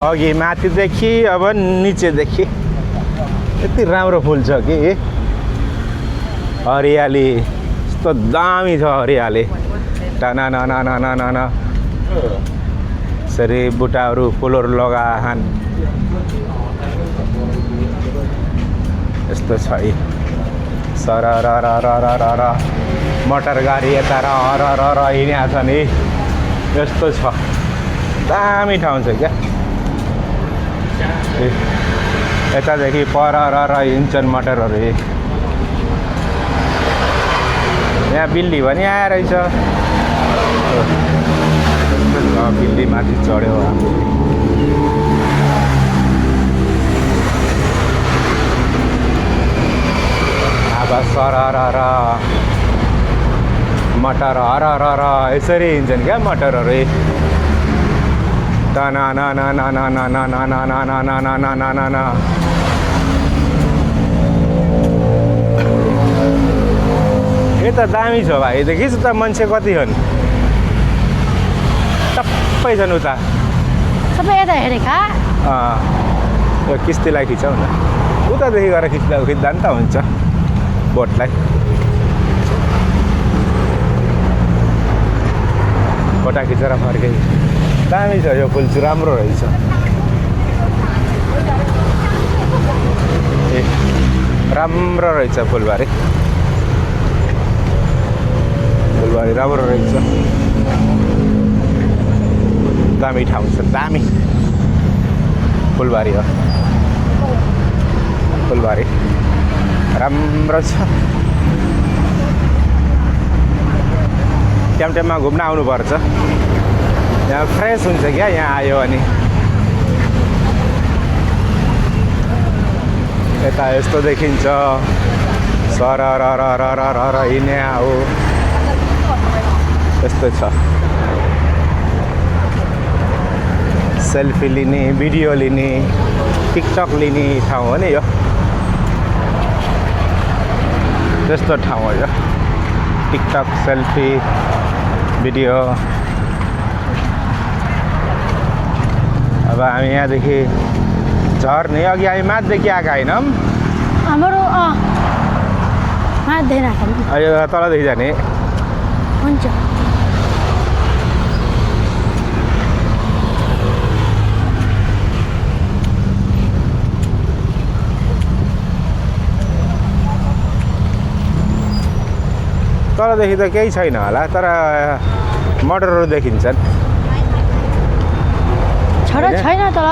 अघि माथिदेखि अब निचेदेखि यति राम्रो फुल छ कि हरियाली यस्तो दामी छ हरियाली टाना यसरी बुट्टाहरू फुलहरू लगाएछन् यस्तो छ है सररररररर मोटर गाडी यता र हिँडेको छ नि यस्तो छ दामी ठाउँ छ क्या यतादेखि पर हिँड्छन् मोटरहरू यहाँ बिल्ली पनि आएर रहेछ बिल्ली माथि चढ्यो अब सरर मटर हर यसरी हिँड्छन् क्या मटरहरू यता दामी छ भाइ देखिस् त मान्छे कति छन् सबै छन् उता सबै यता हेरेका यो किस्तीलाई खिचाउ न उतादेखि गएर खिच्दा नि त हुन्छ बोटलाई फोटा खिचेर फर्के दामी छ यो फुल चाहिँ राम्रो रहेछ ए राम्रो रहेछ फुलबारी राम्रो रहेछ दामी ठाउँ छ दामी फुलबारी हो फुलबारी राम्रो छ टाइममा घुम्न आउनुपर्छ यहाँ फ्रेस हुन्छ क्या यहाँ आयो अनि यता यस्तो देखिन्छ सरररररर हिँड्ने हो यस्तो छ सेल्फी लिने भिडियो लिने टिकटक लिने ठाउँ हो नि यो त्यस्तो ठाउँ हो यो टिकटक सेल्फी भिडियो अब हामी यहाँदेखि झर्ने अघि हामी माथिदेखि आएका होइनौँ हाम्रो माथि यो तलदेखि जाने हुन्छ तलदेखि त केही छैन होला तर मोटरहरू देखिन्छन् छैन तल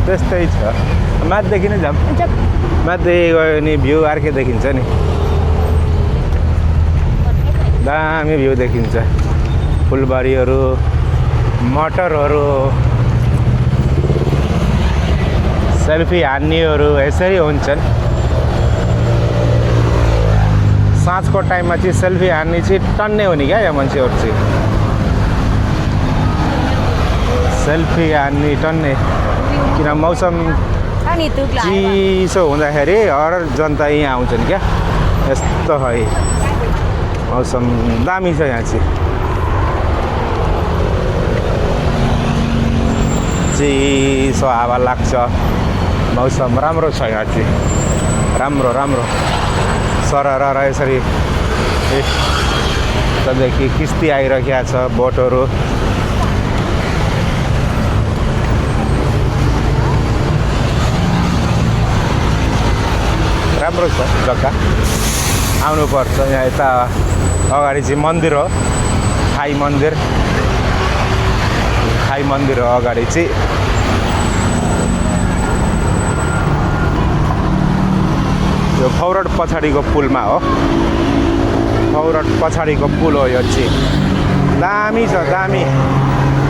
त्यस्तै छ माथिदेखि नै जाऊँ माथिदेखि गयो भने भ्यू अर्कै देखिन्छ नि दामी भ्यू देखिन्छ फुलबारीहरू मटरहरू सेल्फी हान्नेहरू यसरी हुन्छन् साँझको टाइममा चाहिँ सेल्फी हान्ने चाहिँ टन्ने हो नि क्या यहाँ मान्छेहरू चाहिँ सेल्फी हान्ने टन्ने किन मौसम चिसो हुँदाखेरि हर जनता यहाँ आउँछन् क्या यस्तो है मौसम दामी छ यहाँ चाहिँ चिसो हावा लाग्छ मौसम राम्रो छ यहाँ चाहिँ राम्रो सरर यसरी यतादेखि किस्ती आइरहेको छ बोटहरू राम्रो छ जग्गा आउनुपर्छ यहाँ यता अगाडि चाहिँ मन्दिर हो खाई मन्दिर हो अगाडि चाहिँ यो फौरड पछाडिको पुलमा हो फौरड पछाडिको पुल हो यो चाहिँ दामी छ दामी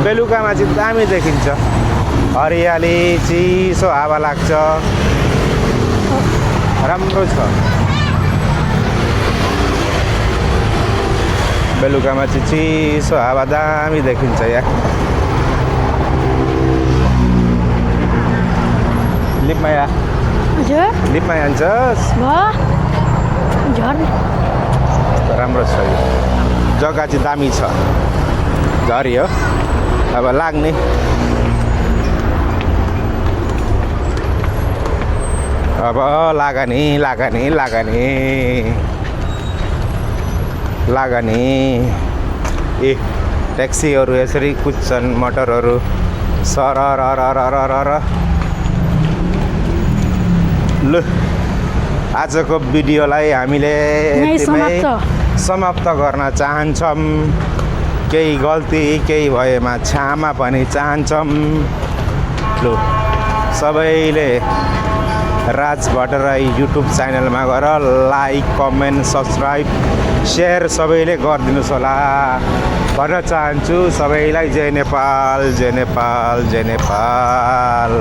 बेलुकामा चाहिँ दामी देखिन्छ हरियाली चिसो हावा लाग्छ राम्रो छ बेलुकामा चाहिँ चिसो हावा दामी देखिन्छ यहाँ लिपमाया हजुर लिपमा जान्छस् राम्रो छ यो जग्गा चाहिँ दामी छ झरी हो अब लाग्ने अब लागनी ए ट्याक्सीहरू यसरी कुद्छन् मोटरहरू सररररररर लु आजको भिडियोलाई हामीले यहीँ यतिमै समाप्त। समाप्त गर्न चाहन्छौँ केही गल्ती केही भएमा क्षमा पनि चाहन्छौँ लु सबैले राज भट्टराई युट्युब च्यानलमा गएर लाइक कमेन्ट सब्सक्राइब सेयर सबैले गरिदिनुहोस् होला भन्न चाहन्छु सबैलाई जय नेपाल जय नेपाल जय नेपाल।